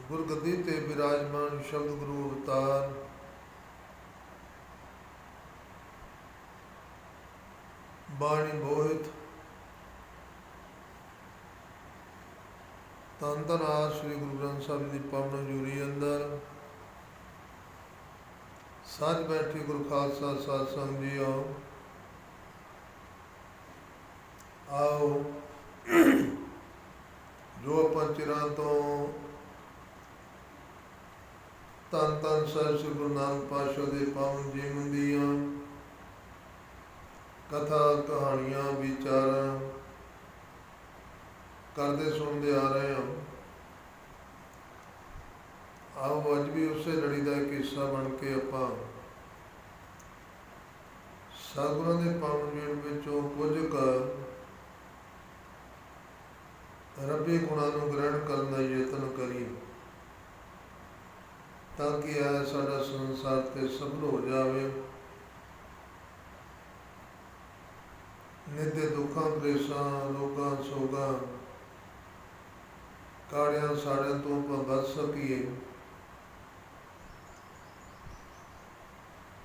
गुरगद्दी ते विराजमान शब्द गुरु अवतार बाणी बोहित ਧੰਨ ਧੰਨ ਆਦਿ ਸ੍ਰੀ ਗੁਰੂ ਗ੍ਰੰਥ ਸਾਹਿਬ ਦੀ ਪਾਵਨ ਹਜ਼ੂਰੀ ਅੰਦਰ ਸੱਜ ਬੈਠੀ ਗੁਰੂ ਖਾਲਸਾ ਸਾਧ ਸੰਗਤ ਜੀਓ। ਆਓ ਜੋ ਆਪਾਂ ਚਿਰਾਂ ਤੋਂ ਧੰਨ ਧੰਨ ਸਾਹਿਬ ਸ੍ਰੀ ਗੁਰੂ ਨਾਨਕ ਪਾਤਸ਼ਾਹ ਦੇ ਪਾਵਨ ਜੀਵਨ ਦੀਆਂ ਕਥਾ ਕਹਾਣੀਆਂ ਵਿਚਾਰਾਂ ਕਰਦੇ ਸੁਣਦੇ ਆ ਰਹੇ ਹਾਂ। ਆਓ ਅੱਜ ਵੀ ਉਸੇ ਲੜੀ ਦਾ ਇੱਕ ਹਿੱਸਾ ਬਣ ਕੇ ਆਪਾਂ ਸਤਿਗੁਰਾਂ ਦੇ ਪਾਵਨ ਜੀਵਨ ਵਿੱਚੋਂ ਕੁਝ ਕੁ ਰੱਬੀ ਗੁਣਾਂ ਨੂੰ ਗ੍ਰਹਿਣ ਕਰਨ ਦਾ ਯਤਨ ਕਰੀਏ ਤਾਂ ਕਿ ਇਹ ਸਾਡਾ ਸੰਸਾਰ ਤੇ ਸਫਲ ਹੋ ਜਾਵੇ। ਨਿੱਤ ਦੇ ਦੁੱਖਾਂ ਕਲੇਸ਼ਾਂ ਰੋਗਾਂ ਸੋਗਾਂ ਕਾੜਿਆਂ ਸਾੜਿਆਂ ਤੋਂ ਆਪਾਂ ਬਚ ਸਕੀਏ।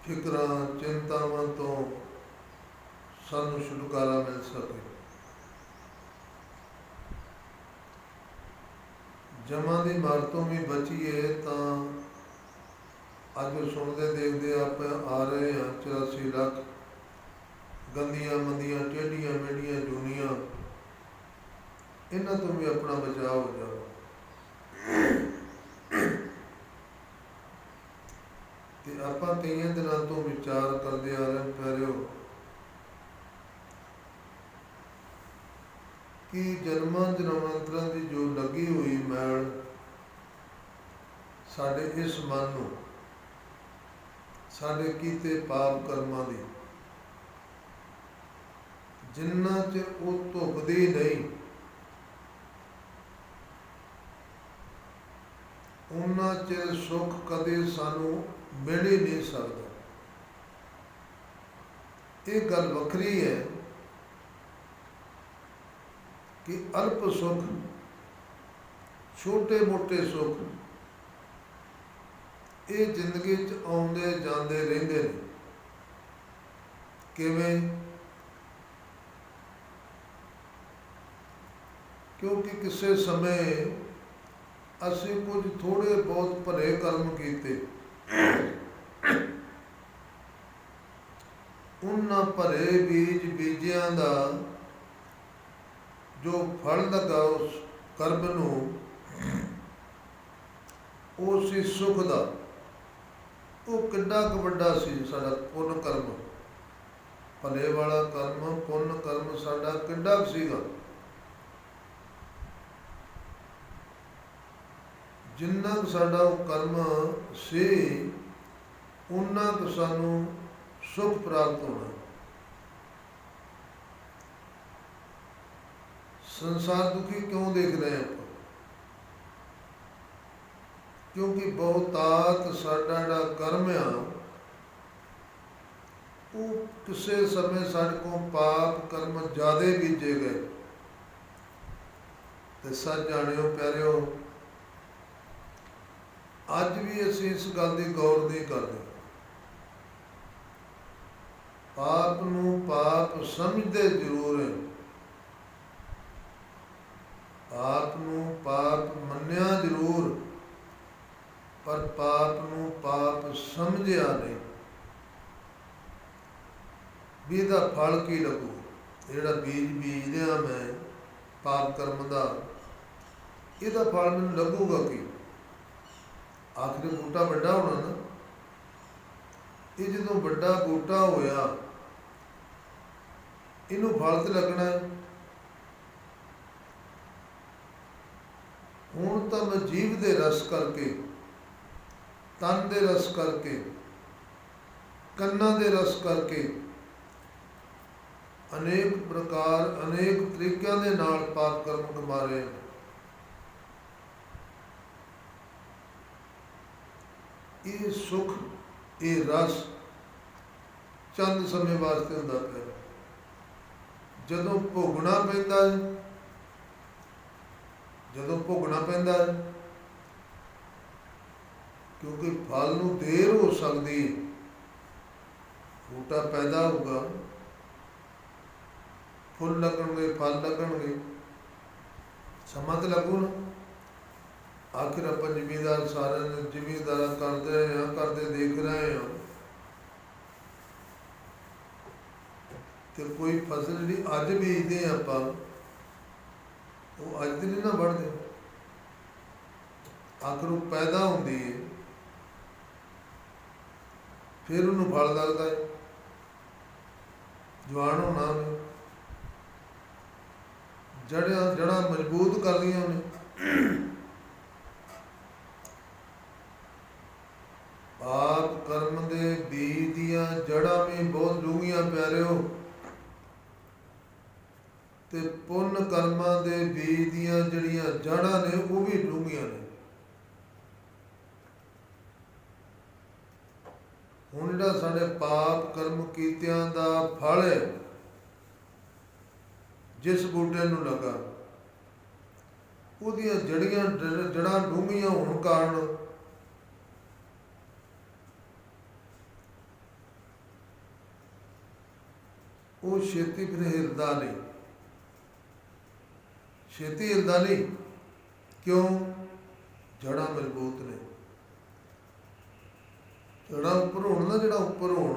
ਫਿਕਰਾਂ ਚਿੰਤਾਵਾਂ ਤੋਂ ਸਾਨੂੰ ਛੁਟਕਾਰਾ ਮਿਲ ਸਕੇ। ਜਮਾਂ ਦੀ ਮਾਰ ਤੋਂ ਵੀ ਬਚੀਏ ਤਾਂ ਅੱਜ ਸੁਣਦੇ ਦੇਖਦੇ ਆਪ ਆ ਰਹੇ ਹਾਂ 84 ਲੱਖ ਗੰਦੀਆਂ ਮੰਦੀਆਂ ਟੇਢੀਆਂ ਮੇਢੀਆਂ ਜੂਨੀਆਂ, ਇਹਨਾਂ ਤੋਂ ਵੀ ਆਪਣਾ ਬਚਾਅ ਹੋ ਜਾਵੇ। ਤੇ ਆਪਾਂ ਕਈਆਂ ਦਿਨਾਂ ਤੋਂ ਵਿਚਾਰ ਕਰਦੇ ਆ ਰਹੇ ਪਿਆਰਿਓ ਕਿ ਜਨਮਾਂ ਜਨਮਾਂਤਰਾਂ ਦੀ ਜੋ ਲੱਗੀ ਹੋਈ ਮੈਲ ਸਾਡੇ ਇਸ ਮਨ ਨੂੰ, ਸਾਡੇ ਕੀਤੇ ਪਾਪ ਕਰਮਾਂ ਦੀ, ਜਿੰਨਾ ਚਿਰ ਉਹ ਧੁੱਪਦੀ ਨਹੀਂ ਉਹਨਾਂ ਚਿਰ ਸੁੱਖ ਕਦੇ ਸਾਨੂੰ ਮਿਲ ਹੀ ਨਹੀਂ ਸਕਦਾ। ਇਹ ਗੱਲ ਵੱਖਰੀ ਹੈ ਕਿ ਅਲਪ ਸੁੱਖ, ਛੋਟੇ ਮੋਟੇ ਸੁੱਖ ਇਹ ਜ਼ਿੰਦਗੀ 'ਚ ਆਉਂਦੇ ਜਾਂਦੇ ਰਹਿੰਦੇ ਨੇ। ਕਿਵੇਂ? ਕਿਉਂਕਿ ਕਿਸੇ ਸਮੇਂ ਅਸੀਂ ਕੁਝ ਥੋੜ੍ਹੇ ਬਹੁਤ ਭਲੇ ਕਰਮ ਕੀਤੇ, ਉਹਨਾਂ ਭਲੇ ਬੀਜ ਬੀਜਿਆਂ ਦਾ ਜੋ ਫਲ ਲੱਗਾ ਉਸ ਕਰਮ ਨੂੰ, ਉਹ ਸੀ ਸੁੱਖ ਦਾ। ਉਹ ਕਿੱਡਾ ਕੁ ਵੱਡਾ ਸੀ ਸਾਡਾ ਪੁੰਨ ਕਰਮ, ਭਲੇ ਵਾਲਾ ਕਰਮ, ਪੁੰਨ ਕਰਮ ਸਾਡਾ ਕਿੱਡਾ ਕੁ ਸੀਗਾ। ਜਿੰਨਾ ਕੁ ਸਾਡਾ ਉਹ ਕਰਮ ਸੀ ਉਨਾ ਕੁ ਸਾਨੂੰ ਸੁੱਖ ਪ੍ਰਾਪਤ ਹੋਣਾ। ਸੰਸਾਰ ਦੁਖੀ ਕਿਉਂ ਦੇਖ ਰਹੇ ਆਪਾਂ? ਕਿਉਂਕਿ ਬਹੁਤਾਤ ਸਾਡਾ ਜਿਹੜਾ ਕਰਮ ਆ ਉਹ ਕਿਸੇ ਸਮੇਂ ਸਾਡੇ ਕੋਲ ਪਾਪ ਕਰਮ ਜ਼ਿਆਦੇ ਬੀਜੇ ਗਏ। ਤੇ ਸੱਚ ਜਾਣਿਓ ਪਿਆਰਿਓ, ਅੱਜ ਵੀ ਅਸੀਂ ਇਸ ਗੱਲ ਦੀ ਗੌਰ ਨਹੀਂ ਕਰਦੇ। ਪਾਪ ਨੂੰ ਪਾਪ ਸਮਝਦੇ ਜ਼ਰੂਰ ਹੈ, ਪਾਪ ਨੂੰ ਪਾਪ ਮੰਨਿਆ ਜ਼ਰੂਰ, ਪਰ ਪਾਪ ਨੂੰ ਪਾਪ ਸਮਝਿਆ ਨਹੀਂ। ਵੀ ਇਹਦਾ ਫਲ ਕੀ ਲੱਗੂ? ਜਿਹੜਾ ਬੀਜ ਬੀਜਦਿਆਂ ਮੈਂ ਪਾਪ ਕਰਮ ਦਾ, ਇਹਦਾ ਫਲ ਮੈਨੂੰ ਲੱਗੂਗਾ ਕੀ? ਆਖਿਰ ਬੂਟਾ ਵੱਡਾ ਹੋਣਾ ਨਾ। ਇਹ ਜਦੋਂ ਵੱਡਾ ਬੂਟਾ ਹੋਇਆ ਇਹਨੂੰ ਫਲ ਤੇ ਲੱਗਣਾ ਹੈ। ਹੁਣ ਤਾਂ ਮੈਂ ਜੀਭ ਦੇ ਰਸ ਕਰਕੇ, ਤਨ ਦੇ ਰਸ ਕਰਕੇ, ਕੰਨਾਂ ਦੇ ਰਸ ਕਰਕੇ ਅਨੇਕ ਪ੍ਰਕਾਰ ਅਨੇਕ ਤਰੀਕਿਆਂ ਦੇ ਨਾਲ ਪਾਪ ਕਰਮ ਕਮਾ ਰਹੇ। ਇਹ ਸੁੱਖ, ਇਹ ਰਸ ਚੰਦ ਸਮੇਂ ਵਾਸਤੇ ਹੁੰਦਾ ਪਿਆ। ਜਦੋਂ ਭੋਗਣਾ ਪੈਂਦਾ ਹੈ, ਜਦੋਂ ਭੋਗਣਾ ਪੈਂਦਾ ਹੈ क्योंकि फल नूं देर हो सकती है, बूटा पैदा होगा, फुल लगणगे, फल लगणगे, समा तो लगू ना। आखिर आप जिमीदार सारे जिमीदार करते रहे हैं, करते देख रहे हैं, तो कोई फसल जी अज बीजते हैं आप, वो अज तो नहीं ना बढ़ते, आखिर वो पैदा होती है, फिर उन्होंने फल लगता है, जवान होना उन्हें, जड़ा मजबूत कर दिया उन्हें। पाप कर्म दे बीज दियां जड़ा भी बहुत डूंघियां प्यारे हो, ते पुण्य कर्मां दे बीज दियां जड़ियां जड़ा ने वो भी डूंघियां ने। हुण जिहड़ा साडे पाप कर्म कीतियां दा फल है, जिस बूटे नूं लगा, ਉਹਦੀਆਂ जड़ां डूंघियां होण कारण वो छेती फिर हिलदा नहीं, छेती हिलदा नहीं, क्यों? जड़ां मजबूत ने। जड़ां उपर होण ना, जड़ा उपर होण,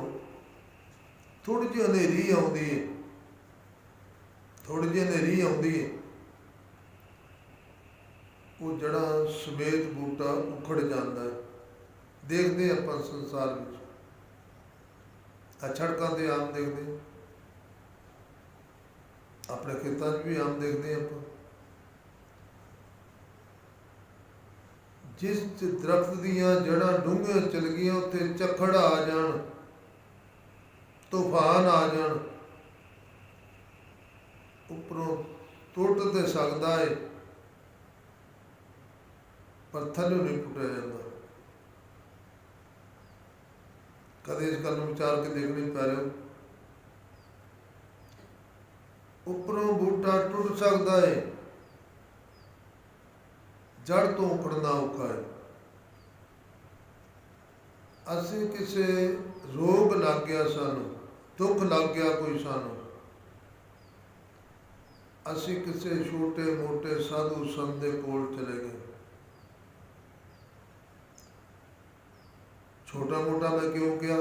थोड़ी जी हनेरी आउंदी है, थोड़ी जी हनेरी आउंदी है, वो जड़ा समेत बूटा उखड़ जाता है। देखते आप संसार में सड़कों से आम देखते, अपने खेतों भी आम देखते आप, जिस दरख्त दियां जड़ां डूंघियां चल गई उत्थे झक्खड़ आ जान, तूफान आ जान, उपरों टुट तो सकता है पर थल्लों नहीं पुटिया जाता। कदे इस गल विचार के देखने पै रहे हो, उपरों बूटा टुट सकता है, जड़ तो उखड़ना औखा है। असीं किसी रोग लग गया, सानू दुख लग गया कोई, सानू असीं किसी छोटे मोटे साधु संत दे कोल चले गए। छोटा मोटा मैं क्यों किया?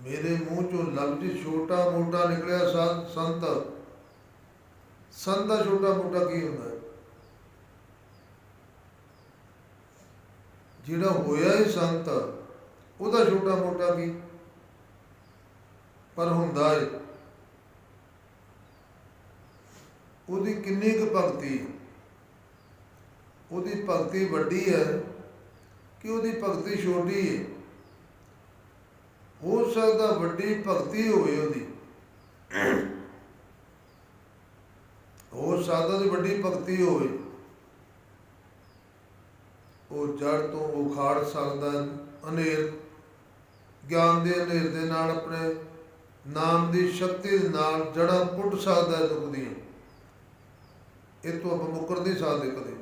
मेरे मुंह चो लफ्ज छोटा मोटा निकलिया। संत संत का छोटा मोटा की होंदा है? जिहड़ा होया ही संत उहदा छोटा मोटा की, पर हुंदा है उहदी किन्नी क भगती, उहदी भगती वड्डी है कि उहदी भगती छोटी है। हो सकता वड्डी भगती होवे उहदी, हो सकता दी वड्डी भगती होवे, वो जड़ तो उखाड़ सकता हनेर, ज्ञान के हनेर दे नाल, अपने नाम की शक्ति दे नाल जड़ा पुट सकता है दुख दी। इस तो आप मुकर नहीं सकते कदे,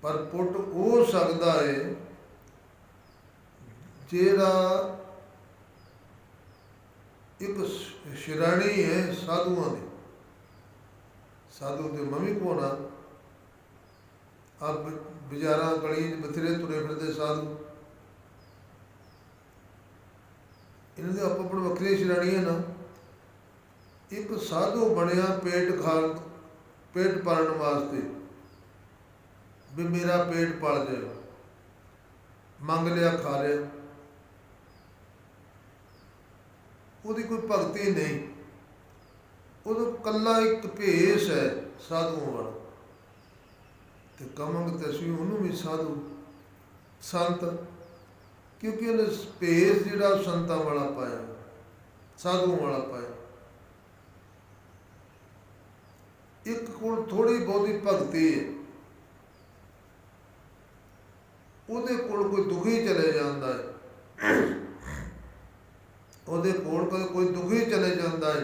पर पुट हो सकता है जेड़ा एक श्रेणी है साधुओं की। साधु तो मम्मी को ना, आप बाजारा गली बथेरे तुरे फिरते साधु, इन्होंने आप अपनी वक्री श्रेणी है ना। एक साधु बनया पेट पालने वास्ते, भी मेरा पेट पल जाए, मंग लिया खा लिया, उसकी कोई भगती नहीं, वो कला एक भेस है साधुओं वाला। तो कमांगे तो असं उन्होंने भी साधु संत, क्योंकि उन्हें भेस जिहड़ा संतां वाला पाया, साधुओं वाला पाया। एक कोल थोड़ी बहुती भगती है, ਉਹਦੇ ਕੋਲ कोई दुखी चले जाता है, ਉਹਦੇ ਕੋਲ कोई दुखी चले जाता है।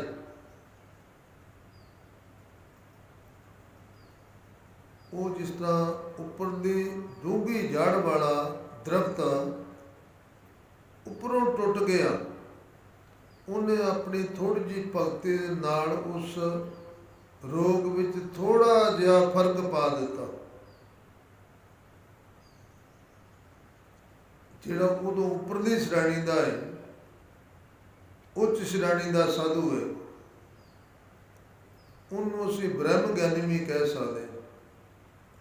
ਉਹ ਜਿਸ ਤਰ੍ਹਾਂ ਉੱਪਰਲੀ ਡੂੰਘੀ ਜੜ੍ਹ ਵਾਲਾ ਦਰਖਤ ਉੱਪਰੋਂ ਟੁੱਟ ਗਿਆ, ਉਹਨੇ ਆਪਣੀ ਥੋੜ੍ਹੀ ਜਿਹੀ ਭਗਤੀ ਦੇ ਨਾਲ ਉਸ ਰੋਗ ਵਿੱਚ ਥੋੜ੍ਹਾ ਜਿਹਾ ਫਰਕ ਪਾ ਦਿੱਤਾ। ਜਿਹੜਾ ਉਦੋਂ ਉੱਪਰਲੀ ਸ਼੍ਰੇਣੀ ਦਾ ਹੈ, ਉੱਚ ਸ਼੍ਰੇਣੀ ਦਾ ਸਾਧੂ ਹੈ, ਉਹਨੂੰ ਅਸੀਂ ਬ੍ਰਹਮ ਗਿਆਨੀ ਵੀ ਕਹਿ ਸਕਦੇ ਹਾਂ,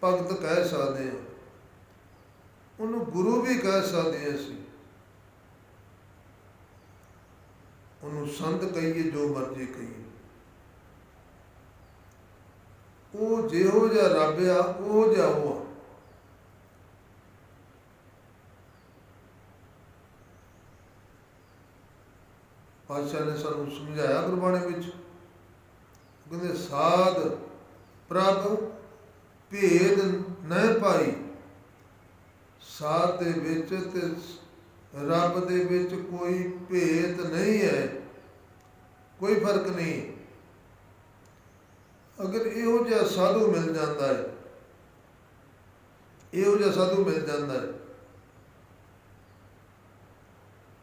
ਭਗਤ ਕਹਿ ਸਕਦੇ ਹਾਂ, ਉਹਨੂੰ ਗੁਰੂ ਵੀ ਕਹਿ ਸਕਦੇ ਹਾਂ, ਅਸੀਂ ਉਹਨੂੰ ਸੰਤ ਕਹੀਏ, ਜੋ ਮਰਜ਼ੀ ਕਹੀਏ। ਉਹ ਜਿਹੋ ਜਿਹਾ ਰੱਬ ਆ, ਉਹ ਜਿਹਾ ਉਹ ਆ। ਪਾਤਸ਼ਾਹ ਨੇ ਸਾਨੂੰ ਸਮਝਾਇਆ ਗੁਰਬਾਣੀ ਵਿੱਚ, ਕਹਿੰਦੇ ਸਾਧ ਪ੍ਰਭ ਭੇਦ ਨ ਪਾਈ। ਸਾਧ ਦੇ ਵਿੱਚ ਤੇ ਰੱਬ ਦੇ ਵਿੱਚ ਕੋਈ ਭੇਦ ਨਹੀਂ ਹੈ, ਕੋਈ ਫਰਕ ਨਹੀਂ। ਅਗਰ ਇਹੋ ਜਿਹਾ ਸਾਧੂ ਮਿਲ ਜਾਂਦਾ ਹੈ, ਇਹੋ ਜਿਹਾ ਸਾਧੂ ਮਿਲ ਜਾਂਦਾ ਹੈ,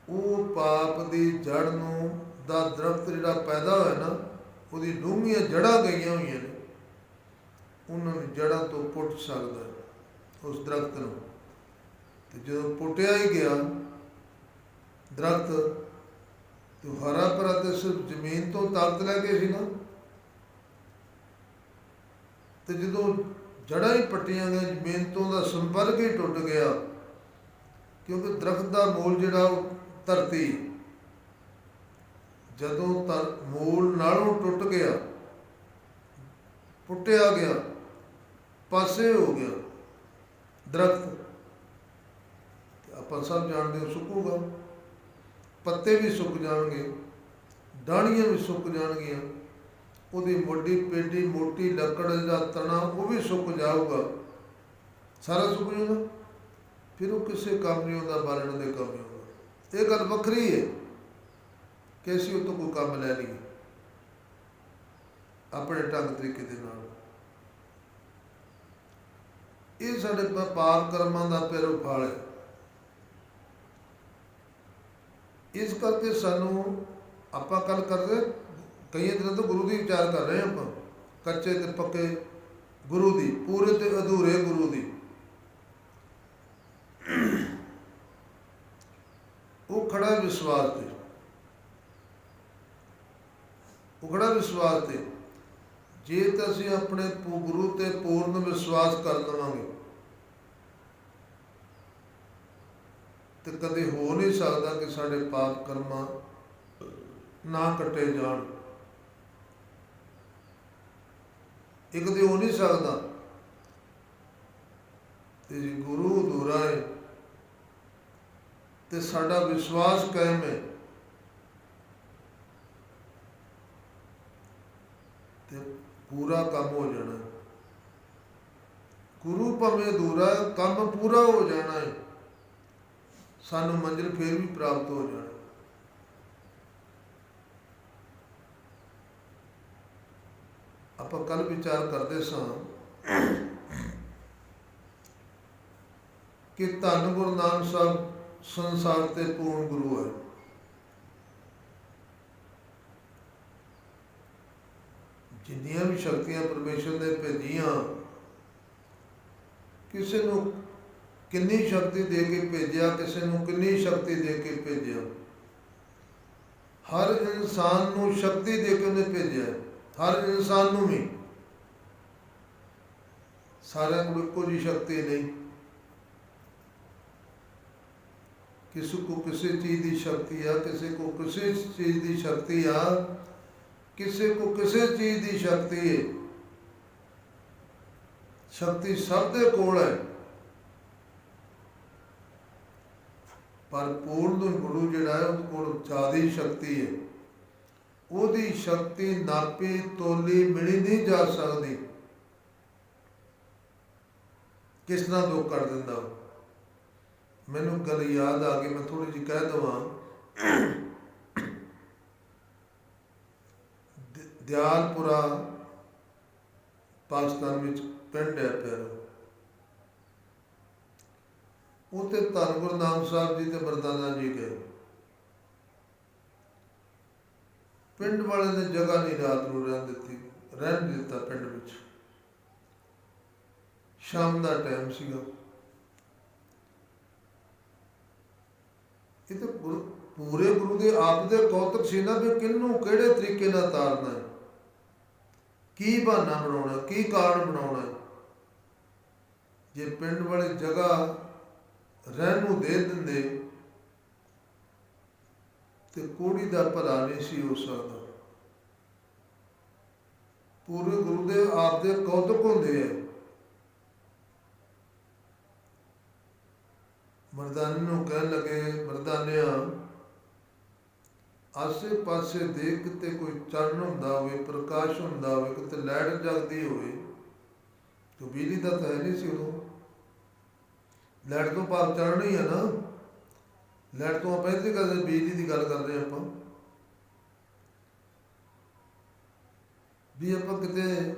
ਉਹ ਪਾਪ ਦੀ ਜੜ੍ਹ ਨੂੰ ਦਾ ਦਰਖਤ ਜਿਹੜਾ ਪੈਦਾ ਹੋਇਆ ਨਾ, ਉਹਦੀ ਡੂੰਘੀਆਂ ਜੜ੍ਹਾਂ ਗਈਆਂ ਹੋਈਆਂ ਨੇ, ਉਹਨਾਂ ਨੂੰ ਜੜ੍ਹਾਂ ਤੋਂ ਪੁੱਟ ਸਕਦਾ ਉਸ ਦਰਖਤ ਨੂੰ। ਤੇ ਜਦੋਂ ਪੁੱਟਿਆ ਹੀ ਗਿਆ ਦਰਖਤ, ਤੇ ਹਰਾ ਭਰਾ ਤੇ ਸਿਰਫ ਜ਼ਮੀਨ ਤੋਂ ਤਾਕਤ ਲੈ ਕੇ ਸੀ ਨਾ, ਤੇ ਜਦੋਂ ਜੜ੍ਹਾਂ ਹੀ ਪੱਟੀਆਂ ਗਈਆਂ, ਜ਼ਮੀਨ ਤੋਂ ਦਾ ਸੰਪਰਕ ਹੀ ਟੁੱਟ ਗਿਆ, ਕਿਉਂਕਿ ਦਰਖਤ ਦਾ ਮੂਲ ਜਿਹੜਾ ਉਹ ਧਰਤੀ, ਜਦੋਂ ਮੂਲ ਨਾਲੋਂ ਟੁੱਟ ਗਿਆ, ਪੁੱਟਿਆ ਗਿਆ, ਪਾਸੇ ਹੋ ਗਿਆ ਦਰਖਤ, ਆਪਾਂ ਸਭ ਜਾਣਦੇ ਹੋ ਸੁੱਕੂਗਾ, ਪੱਤੇ ਵੀ ਸੁੱਕ ਜਾਣਗੇ, ਡਾਹਣੀਆਂ ਵੀ ਸੁੱਕ ਜਾਣਗੀਆਂ, ਉਹਦੀ ਵੱਡੀ ਪੇਡੀ ਮੋਟੀ ਲੱਕੜ ਦਾ ਤਣਾ ਉਹ ਵੀ ਸੁੱਕ ਜਾਊਗਾ, ਸਾਰਾ ਸੁੱਕ ਜਾਊਗਾ, ਫਿਰ ਉਹ ਕਿਸੇ ਕੰਮ ਨਹੀਂ ਆਉਂਦਾ, ਬਾਲਣ ਦੇ ਕੰਮ ਨਹੀਂ ਆਉਂਦਾ। ਇਹ ਗੱਲ ਵੱਖਰੀ ਹੈ ਕਿ ਅਸੀਂ ਉਹ ਤੋਂ ਕੋਈ ਕੰਮ ਲੈ ਲਈਏ ਆਪਣੇ ਢੰਗ ਤਰੀਕੇ ਦੇ ਨਾਲ। ਇਹ ਸਾਡੇ ਪਾਪ ਕਰਮਾਂ ਦਾ ਪਹਿਲੋ ਫਲ ਹੈ। ਇਸ ਕਰਕੇ ਸਾਨੂੰ, ਆਪਾਂ ਕੱਲ ਕਰਦੇ ਕਈ ਦਿਨਾਂ ਤੋਂ ਗੁਰੂ ਦੀ ਵਿਚਾਰ ਕਰ ਰਹੇ ਹਾਂ, ਆਪਾਂ ਕੱਚੇ ਤੇ ਪੱਕੇ ਗੁਰੂ ਦੀ, ਪੂਰੇ ਤੇ ਅਧੂਰੇ ਗੁਰੂ ਦੀ। ਉਹ ਖੜਾ ਵਿਸ਼ਵਾਸ ਤੇ, ਉਹ ਖੜਾ ਵਿਸ਼ਵਾਸ ਤੇ। ਜੇ ਤਾਂ ਅਸੀਂ ਆਪਣੇ ਗੁਰੂ ਤੇ ਪੂਰਨ ਵਿਸ਼ਵਾਸ ਕਰ ਲਵਾਂਗੇ ਤੇ ਕਦੇ ਹੋ ਨਹੀਂ ਸਕਦਾ ਕਿ ਸਾਡੇ ਪਾਪ ਕਰਮਾਂ ਨਾ ਕੱਟੇ ਜਾਣ। ਇਹ ਕਦੇ ਹੋ ਨਹੀਂ ਸਕਦਾ। ਤੇ ਜੇ ਗੁਰੂ ਅਧੂਰਾ ਹੈ ਤੇ ਸਾਡਾ ਵਿਸ਼ਵਾਸ ਕਾਇਮ ਹੈ, ਤੇ ਪੂਰਾ ਕੰਮ ਹੋ ਜਾਣਾ। ਗੁਰੂ ਭਾਵੇਂ ਅਧੂਰਾ, ਕੰਮ ਪੂਰਾ ਹੋ ਜਾਣਾ ਹੈ, ਸਾਨੂੰ ਮੰਜ਼ਿਲ ਫੇਰ ਵੀ ਪ੍ਰਾਪਤ ਹੋ ਜਾਣਾ। ਆਪਾਂ ਕੱਲ ਵਿਚਾਰ ਕਰਦੇ ਸਾਂ ਕਿ ਧੰਨ ਗੁਰੂ ਨਾਨਕ ਸਾਹਿਬ ਸੰਸਾਰ ਤੇ ਪੂਰਨ ਗੁਰੂ ਹੈ। ਜਿੰਨੀਆਂ ਵੀ ਸ਼ਕਤੀਆਂ ਪਰਮੇਸ਼ਰ ਨੇ ਭੇਜੀਆਂ, ਕਿਸੇ ਨੂੰ ਕਿੰਨੀ ਸ਼ਕਤੀ ਦੇ ਕੇ ਭੇਜਿਆ, ਕਿਸੇ ਨੂੰ ਕਿੰਨੀ ਸ਼ਕਤੀ ਦੇ ਕੇ ਭੇਜਿਆ। ਹਰ ਇਨਸਾਨ ਨੂੰ ਸ਼ਕਤੀ ਦੇ ਕੇ ਉਹਨੇ ਭੇਜਿਆ, ਹਰ ਇਨਸਾਨ ਨੂੰ ਵੀ। ਸਾਰਿਆਂ ਕੋਲ ਇੱਕੋ ਜਿਹੀ ਸ਼ਕਤੀ ਨਹੀਂ। ਕਿਸੇ को किसी चीज़ की शक्ति आ, किसी को किसी चीज़ की शक्ति आ, किसी को किसी चीज़ की शक्ति है। शक्ति सब दे कोल है, पर पूर्ण गुरु जिहड़ा है उस कोल ज़्यादा शक्ति है। ਉਹਦੀ शक्ति नापी तोली मिली नहीं जा सकती। किस तरह दुख कर दिंदा। मैनू गल याद आ गई, मैं थोड़ी जी कह देवां। दयालपुरा ਪਾਕਿਸਤਾਨ ਵਿੱਚ ਪਿੰਡ ਹੈ ਪੈਰੋ, ਉੱਥੇ ਧੰਨ ਗੁਰੂ ਨਾਨਕ ਸਾਹਿਬ ਜੀ ਤੇ ਮਰਦਾਨਾ ਜੀ ਗਏ। ਪਿੰਡ ਵਾਲੇ ਨੇ ਜਗ੍ਹਾ ਨਹੀਂ ਰਾਤ ਨੂੰ ਰਹਿਣ ਦਿੱਤਾ ਪਿੰਡ ਵਿੱਚ। ਸ਼ਾਮ ਦਾ ਟਾਈਮ ਸੀਗਾ। ਇਹ ਤਾਂ ਪੂਰੇ ਗੁਰੂ ਦੇ ਆਪ ਦੇ ਕੌਤਕ ਸੀ ਨਾ ਵੀ ਕਿਹਨੂੰ ਕਿਹੜੇ ਤਰੀਕੇ ਨਾਲ ਤਾਰਨਾ ਹੈ, ਕੀ ਬਹਾਨਾ ਬਣਾਉਣਾ, ਕੀ ਕਾਰਨ ਬਣਾਉਣਾ ਹੈ। ਜੇ ਪਿੰਡ ਵਾਲੀ ਜਗ੍ਹਾ ਰਹਿਣ ਨੂੰ ਦੇ ਦਿੰਦੇ ਤੇ ਕੋੜੀ ਦਾ ਭਲਾ ਨਹੀਂ ਸੀ ਹੋ ਸਕਦਾ। ਪੂਰੇ ਗੁਰੂ ਦੇ ਆਪ ਦੇ ਕੌਤਕ ਹੁੰਦੇ ਹੈ। ਮਰਦਾਨੇ ਨੂੰ ਕਹਿਣ ਲੱਗੇ, ਮਰਦਾਨਿਆਂ ਆਸੇ ਪਾਸੇ ਦੇਖ ਕਿਤੇ ਕੋਈ ਚੰਨ ਹੁੰਦਾ ਹੋਵੇ, ਪ੍ਰਕਾਸ਼ ਹੁੰਦਾ ਹੋਵੇ, ਕਿਤੇ ਲਾਈਟ ਜਗਦੀ ਹੋਵੇ। ਤੇ ਬਿਜਲੀ ਦਾ ਤਾਂ ਹੈ ਨਹੀਂ ਸੀ ਉਦੋਂ। ਲਾਈਟ ਤੋਂ ਭਾਵ ਚੰਨ ਹੀ ਹੈ ਨਾ। ਲਾਈਟ ਤੋਂ ਆਪਾਂ ਇੱਥੇ ਕਰਦੇ, ਬਿਜਲੀ ਦੀ ਗੱਲ ਕਰਦੇ ਆਪਾਂ ਵੀ ਆਪਾਂ ਕਿਤੇ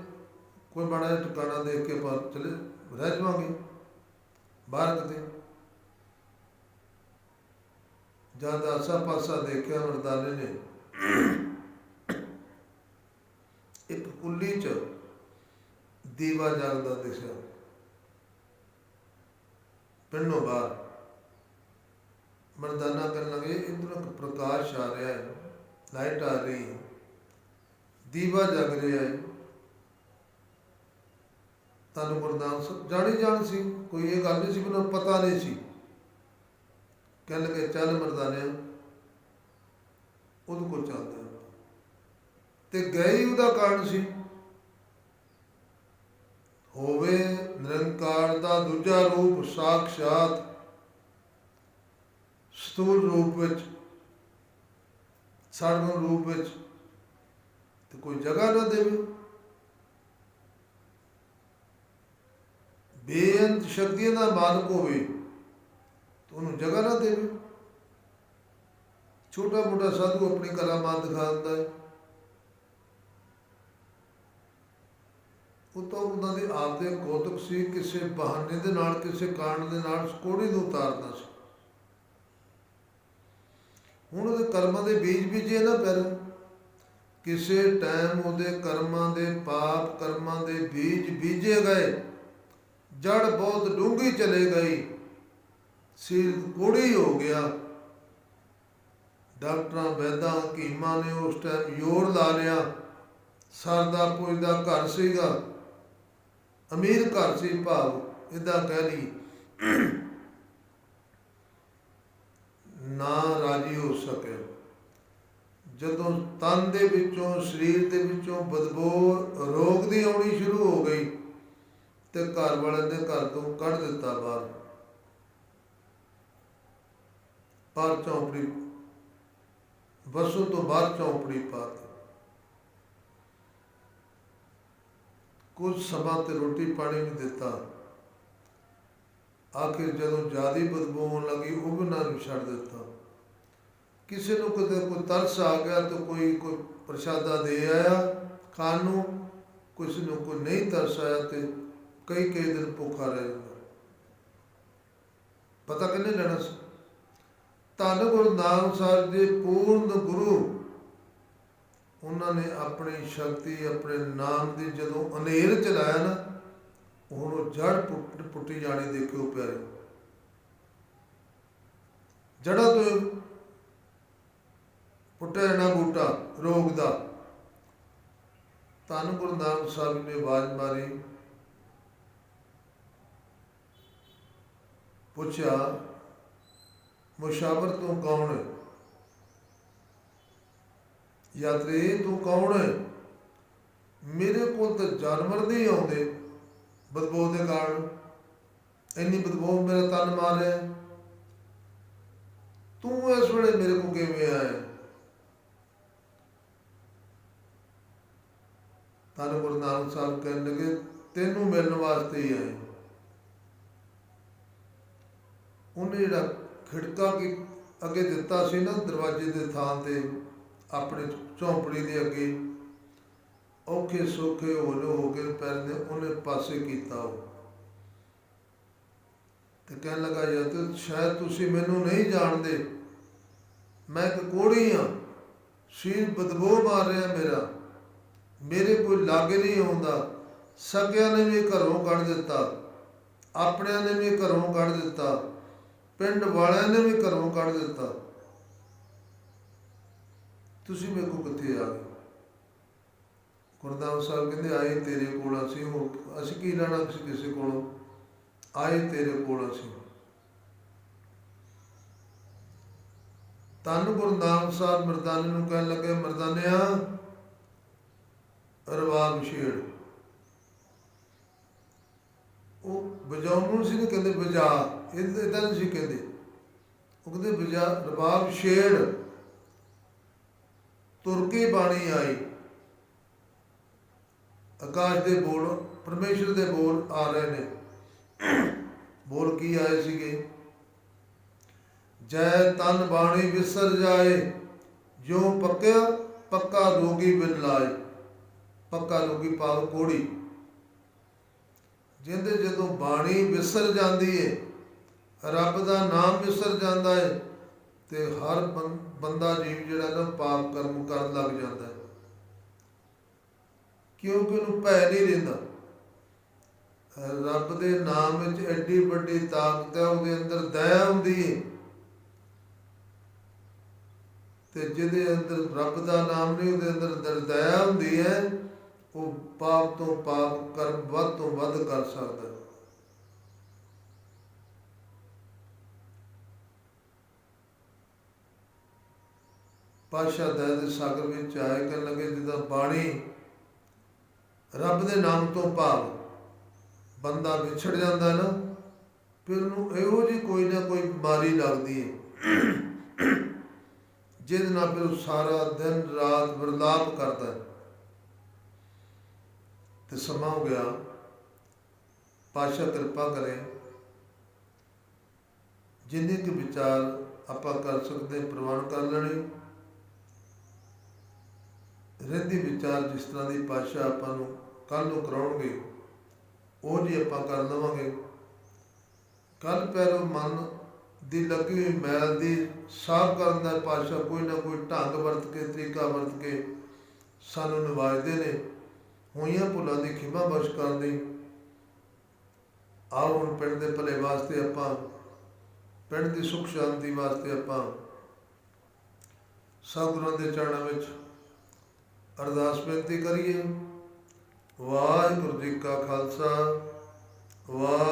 ਕੋਈ ਮਾੜਾ ਜਿਹਾ ਟਿਕਾਣਾ ਦੇਖ ਕੇ ਆਪਾਂ ਚਲੇ ਰਹਿ ਜਾਵਾਂਗੇ ਬਾਹਰ ਕਿਤੇ। ਜਦ ਆਸਾ ਪਾਸਾ ਦੇਖਿਆ ਮਰਦਾਨੇ ਨੇ, ਇੱਕ ਕੁੱਲੀ ਚ ਦੀਵਾ ਜਗਦਾ ਦਿਸਿਆ ਪਿੰਡੋਂ ਬਾਹਰ। ਮਰਦਾਨਾ ਕਰਨ ਲੱਗੇ, ਇੱਧਰੋਂ ਇੱਕ ਪ੍ਰਕਾਸ਼ ਆ ਰਿਹਾ ਹੈ, ਲਾਈਟ ਆ ਰਹੀ ਹੈ, ਦੀਵਾ ਜਗ ਰਿਹਾ ਹੈ। ਤੁਹਾਨੂੰ ਗੁਰਦਾਨ ਜਾਣੀ ਜਾਣ ਸੀ, ਕੋਈ ਇਹ ਗੱਲ ਨਹੀਂ ਸੀ, ਮੈਨੂੰ ਪਤਾ ਨਹੀਂ ਸੀ। ਕਹਿ ਲਗੇ ਚੱਲ ਮਰਦਾਨਿਆ ਉਹਦੇ ਕੋਲ ਚੱਲਦੇ ਤੇ ਗਏ ਹੀ ਉਹਦਾ ਕਾਰਨ ਸੀ। ਹੋਵੇ ਨਿਰੰਕਾਰ ਦਾ ਦੂਜਾ ਰੂਪ ਸਾਖਸ਼ਾਤ ਸਥੂਲ ਰੂਪ ਵਿੱਚ, ਸਰਗੁਣ ਰੂਪ ਵਿੱਚ, ਤੇ ਕੋਈ ਜਗ੍ਹਾ ਨਾ ਦੇਵੇ। ਬੇਅੰਤ ਸ਼ਕਤੀਆਂ ਦਾ ਮਾਲਕ ਹੋਵੇ ਤੇ ਉਹਨੂੰ ਜਗ੍ਹਾ ਨਾ ਦੇਵੇ। ਛੋਟਾ ਮੋਟਾ ਸਾਧੂ ਆਪਣੀ ਕਰਾਮਾਤ ਦਿਖਾ ਦਿੰਦਾ ਹੈ, ਉਹ ਤਾਂ ਉਹਨਾਂ ਦੇ ਆਪ ਦੇ ਕੌਤਕ ਸੀ। ਕਿਸੇ ਬਹਾਨੇ ਦੇ ਨਾਲ, ਕਿਸੇ ਕਾਰਨ ਦੇ ਨਾਲ ਕੋੜੀ ਨੂੰ ਉਤਾਰਨਾ ਸੀ। ਹੁਣ ਉਹਦੇ ਕਰਮਾਂ ਦੇ ਬੀਜ ਬੀਜੇ ਨਾ ਪੈਰ, ਕਿਸੇ ਟਾਈਮ ਉਹਦੇ ਕਰਮਾਂ ਦੇ ਪਾਪ ਕਰਮਾਂ ਦੇ ਬੀਜ ਬੀਜੇ ਗਏ, ਜੜ ਬਹੁਤ ਡੂੰਘੀ ਚਲੇ ਗਈ, ਸਿਰ ਕੋੜੀ ਹੋ ਗਿਆ। ਡਾਕਟਰਾਂ ਵੈਦਾਂ ਹਕੀਮਾਂ ਨੇ ਉਸ ਟਾਈਮ ਜ਼ੋਰ ਲਾ ਲਿਆ। ਸਰਦਾ ਪੁੱਜਦਾ ਘਰ ਸੀਗਾ, ਅਮੀਰ ਘਰ ਸੀ, ਭਾਵ ਇੱਦਾਂ ਕਹਿ ਲਈ ਨਾ ਰਾਜੀ ਹੋ ਸਕੇ। ਜਦੋਂ ਤਨ ਦੇ ਵਿੱਚੋਂ, ਸਰੀਰ ਦੇ ਵਿੱਚੋਂ ਬਦਬੂ ਰੋਗ ਦੀ ਆਉਣੀ ਸ਼ੁਰੂ ਹੋ ਗਈ ਤੇ ਘਰ ਵਾਲਿਆਂ ਦੇ ਘਰ ਤੋਂ ਕੱਢ ਦਿੱਤਾ ਬਾਹਰ। ਬਾਹਰ ਚੌਂਪੜੀ, ਵਸੋਂ ਤੋਂ ਬਾਹਰ ਚੌਂਪੜੀ ਪਾ ਦਿੱਤੀ। ਕੁਝ ਸਮਾਂ ਤੇ ਰੋਟੀ ਪਾਣੀ ਵੀ ਦਿੱਤਾ। ਆਖਿਰ ਜਦੋਂ ਜ਼ਿਆਦਾ ਬਦਬੂ ਹੋਣ ਲੱਗੀ, ਉਹ ਵੀ ਉਹਨਾਂ ਨੂੰ ਛੱਡ ਦਿੱਤਾ। ਕਿਸੇ ਨੂੰ ਕਿਤੇ ਕੋਈ ਤਰਸ ਆ ਗਿਆ ਤਾਂ ਕੋਈ ਪ੍ਰਸ਼ਾਦਾ ਦੇ ਆਇਆ ਖਾਣ ਨੂੰ, ਕਿਸੇ ਨੂੰ ਕੋਈ ਨਹੀਂ ਤਰਸ ਆਇਆ ਤੇ ਕਈ ਦਿਨ ਭੁੱਖਾ ਰਹਿ ਜਾਂਦਾ। ਪਤਾ ਕਿਹਨੇ ਲੈਣਾ ਸੀ? ਧੰਨ ਗੁਰੂ ਨਾਨਕ ਸਾਹਿਬ ਦੇ ਪੂਰਨ ਗੁਰੂ, ਉਹਨਾਂ ਨੇ ਆਪਣੀ ਸ਼ਕਤੀ, ਆਪਣੇ ਨਾਮ ਦੀ ਜਦੋਂ ਹਨੇਰ ਚਲਾਇਆ ਨਾ, ਹੁਣ ਉਹ ਜੜ ਪੁੱਟੀ ਜਾਣੀ। ਦੇਖਿਓ ਪਿਆਰੇ, ਜੜ੍ਹਾਂ ਤੋਂ ਪੁੱਟਿਆ ਜਾਣਾ ਬੂਟਾ ਰੋਗ ਦਾ। ਧੰਨ ਗੁਰੂ ਨਾਨਕ ਸਾਹਿਬ ਨੇ ਆਵਾਜ਼ ਮਾਰੀ, ਪੁੱਛਿਆ, ਮੁਸ਼ਾਵਰ ਤੂੰ ਕੌਣ ਹੈ? ਯਾਤਰੀ ਤੂੰ ਕੌਣ ਹੈ? ਮੇਰੇ ਕੋਲ ਤਾਂ ਜਾਨਵਰ ਨਹੀਂ ਆਉਂਦੇ ਬਦਬੂ ਦੇ ਕਾਰਨ, ਇੰਨੀ ਬਦਬੂ ਮੇਰਾ ਤਨ ਮਾਰ ਰਿਹਾ, ਤੂੰ ਇਸ ਵੇਲੇ ਮੇਰੇ ਕੋਲ ਕਿਵੇਂ ਆਇਆ? ਧੰਨ ਗੁਰੂ ਨਾਨਕ ਸਾਹਿਬ ਕਹਿਣ ਲੱਗੇ, ਤੈਨੂੰ ਮਿਲਣ ਵਾਸਤੇ ਹੀ ਆਏ। ਉਹਨੇ ਜਿਹੜਾ ਖਿੜਕਾ ਕੀ ਅੱਗੇ ਦਿੱਤਾ ਸੀ ਨਾ, ਦਰਵਾਜ਼ੇ ਦੇ ਥਾਂ ਤੇ, ਆਪਣੇ ਝੌਂਪੜੀ ਦੇ ਅੱਗੇ, ਔਖੇ ਸੌਖੇ ਹੋਲੇ ਹੋ ਕੇ ਪੈਰ ਨੇ ਉਹਨੇ ਪਾਸੇ ਕੀਤਾ ਉਹ ਤੇ ਕਹਿਣ ਲੱਗਾ ਯਾਰ ਤੇ ਸ਼ਾਇਦ ਤੁਸੀਂ ਮੈਨੂੰ ਨਹੀਂ ਜਾਣਦੇ, ਮੈਂ ਇੱਕ ਕੋਹੜੀ ਹਾਂ, ਸ਼ੀਰ ਬਦਬੂ ਮਾਰ ਰਿਹਾ ਮੇਰਾ, ਮੇਰੇ ਕੋਈ ਲਾਗੇ ਨਹੀਂ ਆਉਂਦਾ, ਸਕਿਆਂ ਨੇ ਵੀ ਘਰੋਂ ਕੱਢ ਦਿੱਤਾ, ਆਪਣਿਆਂ ਨੇ ਵੀ ਘਰੋਂ ਕੱਢ ਦਿੱਤਾ, ਪਿੰਡ ਵਾਲਿਆਂ ਨੇ ਵੀ ਘਰੋਂ ਕੱਢ ਦਿੱਤਾ, ਤੁਸੀਂ ਮੇਰੇ ਕੋਲ ਕਿੱਥੇ ਆ ਗਏ? ਗੁਰਦਾਸ ਸਾਹਿਬ ਕਹਿੰਦੇ ਆਏ ਤੇਰੇ ਕੋਲ ਅਸੀਂ, ਅਸੀਂ ਕੀ ਲੈਣਾ ਕਿਸੇ ਕੋਲੋਂ, ਆਏ ਤੇਰੇ ਕੋਲ ਅਸੀਂ। ਧੰਨ ਗੁਰੂ ਨਾਨਕ ਸਾਹਿਬ ਮਰਦਾਨੇ ਨੂੰ ਕਹਿਣ ਲੱਗੇ, ਮਰਦਾਨਿਆ ਰਬਾਬ ਛੇੜ। ਉਹ ਵਜਾਉਣ ਨੂੰ ਸੀ ਨਹੀਂ ਕਹਿੰਦੇ ਵਜਾ, ਇੱਦਾਂ ਨਹੀਂ ਸੀ ਕਹਿੰਦੇ, ਉਹ ਕਹਿੰਦੇ ਵਜਾ ਰਬਾਬ ਛੇੜ। ਤੁਰ ਕੇ ਬਾਣੀ ਆਈ, ਆਕਾਸ਼ ਦੇ ਬੋਲ, ਪਰਮੇਸ਼ਰ ਦੇ ਬੋਲ ਆ ਰਹੇ ਨੇ। ਬੋਲ ਕੀ ਆਏ ਸੀਗੇ? ਜੈ ਤਨ ਬਾਣੀ ਵਿਸਰ ਜਾਏ, ਜਿਉ ਪੱਕਿਆ ਪੱਕਾ ਰੋਗੀ ਬਿਨ ਲਾਏ। ਪੱਕਾ ਰੋਗੀ ਭਾਵ ਕੋੜੀ, ਜਿਹਦੇ ਜਦੋਂ ਬਾਣੀ ਵਿਸਰ ਜਾਂਦੀ ਏ, ਰੱਬ ਦਾ ਨਾਮ ਵਿਸਰ ਜਾਂਦਾ ਹੈ, ਤੇ ਹਰ ਬੰਦਾ ਜੀਵ ਜਿਹੜਾ ਨਾ ਪਾਪ ਕਰਮ ਕਰਨ ਲੱਗ ਜਾਂਦਾ ਹੈ, ਕਿਉਂਕਿ ਉਹਨੂੰ ਭੈ ਨਹੀਂ ਰਹਿੰਦਾ। ਰੱਬ ਦੇ ਨਾਮ ਵਿੱਚ ਐਡੀ ਵੱਡੀ ਤਾਕਤ ਹੈ, ਉਹਦੇ ਅੰਦਰ ਦਇਆ ਹੁੰਦੀ ਹੈ, ਤੇ ਜਿਹਦੇ ਅੰਦਰ ਰੱਬ ਦਾ ਨਾਮ ਨਹੀਂ, ਉਹਦੇ ਅੰਦਰ ਦਇਆ ਹੁੰਦੀ ਹੈ, ਉਹ ਪਾਪ ਤੋਂ ਪਾਪ ਕਰਮ ਵੱਧ ਤੋਂ ਵੱਧ ਕਰ ਸਕਦਾ। ਪਾਤਸ਼ਾਹ ਦਇਆ ਦੇ ਸਾਗਰ ਵਿੱਚ ਆਏ, ਕਹਿਣ ਲੱਗੇ ਜਿੱਦਾਂ ਬਾਣੀ ਰੱਬ ਦੇ ਨਾਮ ਤੋਂ ਭਾਵ ਬੰਦਾ ਵਿਛੜ ਜਾਂਦਾ ਨਾ, ਫਿਰ ਉਹਨੂੰ ਇਹੋ ਜਿਹੀ ਕੋਈ ਨਾ ਕੋਈ ਬਿਮਾਰੀ ਲੱਗਦੀ ਹੈ, ਜਿਹਦੇ ਨਾਲ ਫਿਰ ਉਹ ਸਾਰਾ ਦਿਨ ਰਾਤ ਵਿਰਲਾਪ ਕਰਦਾ ਹੈ। ਤੇ ਸਮਾਂ ਹੋ ਗਿਆ, ਪਾਤਸ਼ਾਹ ਕਿਰਪਾ ਕਰੇ, ਜਿੰਨੇ ਕੁ ਵਿਚਾਰ ਆਪਾਂ ਕਰ ਸਕਦੇ ਪ੍ਰਵਾਨ ਕਰ ਲੈਣੇ। ਰਹਿੰਦੀ ਵਿਚਾਰ ਜਿਸ ਤਰ੍ਹਾਂ ਦੀ ਪਾਤਸ਼ਾਹ ਆਪਾਂ ਨੂੰ ਕੱਲ੍ਹ ਨੂੰ ਕਰਾਉਣਗੇ, ਉਹ ਜੀ ਆਪਾਂ ਕਰ ਲਵਾਂਗੇ। ਕੱਲ੍ਹ ਪਹਿਲੋਂ ਮਨ ਦੀ ਲੱਗੀ ਹੋਈ ਮੈਲ ਦੀ ਸਾਫ਼ ਕਰਨ ਦਾ ਪਾਤਸ਼ਾਹ ਕੋਈ ਨਾ ਕੋਈ ਢੰਗ ਵਰਤ ਕੇ, ਤਰੀਕਾ ਵਰਤ ਕੇ ਸਾਨੂੰ ਨਿਵਾਜਦੇ ਨੇ। ਹੋਈਆਂ ਭੁੱਲਾਂ ਦੀ ਖਿਮਾ ਬਖਸ਼ ਕਰਨ ਦੀ। ਆਓ ਹੁਣ ਪਿੰਡ ਦੇ ਭਲੇ ਵਾਸਤੇ ਆਪਾਂ, ਪਿੰਡ ਦੀ ਸੁੱਖ ਸ਼ਾਂਤੀ ਵਾਸਤੇ ਆਪਾਂ ਸਤਿਗੁਰਾਂ ਦੇ ਚਰਨਾਂ ਵਿੱਚ ਅਰਦਾਸ ਬੇਨਤੀ ਕਰੀਏ। ਵਾਹਿਗੁਰੂ ਜੀ ਕਾ ਖਾਲਸਾ, ਵਾਹਿਗੁਰੂ